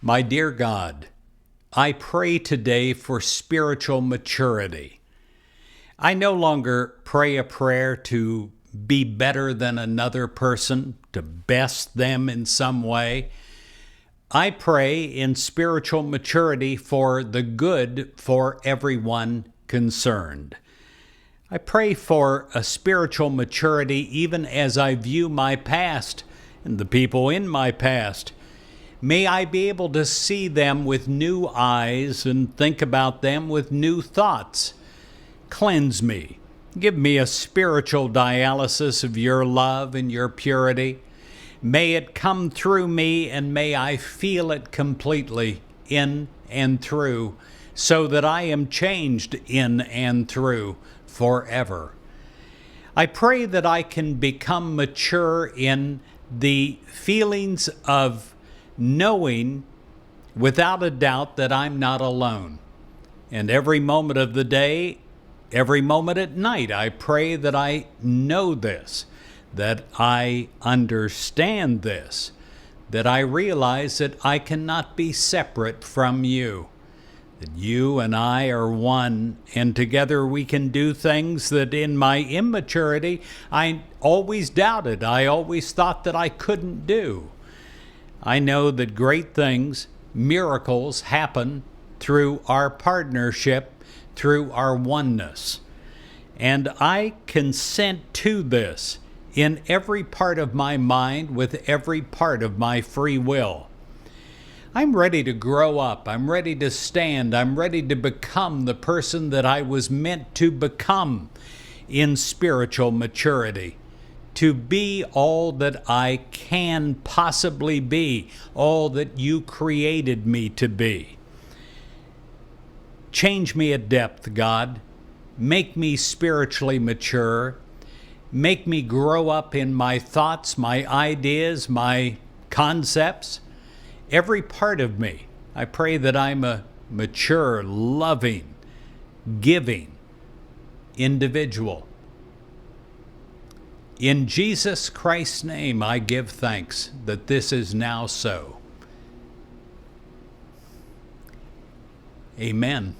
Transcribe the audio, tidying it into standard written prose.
My dear God, I pray today for spiritual maturity. I no longer pray a prayer to be better than another person, to best them in some way. I pray in spiritual maturity for the good for everyone concerned. I pray for a spiritual maturity even as I view my past and the people in my past. May I be able to see them with new eyes and think about them with new thoughts. Cleanse me. Give me a spiritual dialysis of your love and your purity. May it come through me and may I feel it completely in and through so that I am changed in and through forever. I pray that I can become mature in the feelings of knowing without a doubt that I'm not alone. And every moment of the day, every moment at night, I pray that I know this, that I understand this, that I realize that I cannot be separate from you, that you and I are one, and together we can do things that in my immaturity I always doubted, I always thought that I couldn't do. I know that great things, miracles happen through our partnership, through our oneness. And I consent to this in every part of my mind, with every part of my free will. I'm ready to grow up. I'm ready to stand. I'm ready to become the person that I was meant to become in spiritual maturity. To be all that I can possibly be, all that you created me to be. Change me at depth, God. Make me spiritually mature. Make me grow up in my thoughts, my ideas, my concepts. Every part of me. I pray that I'm a mature, loving, giving individual. In Jesus Christ's name, I give thanks that this is now so. Amen.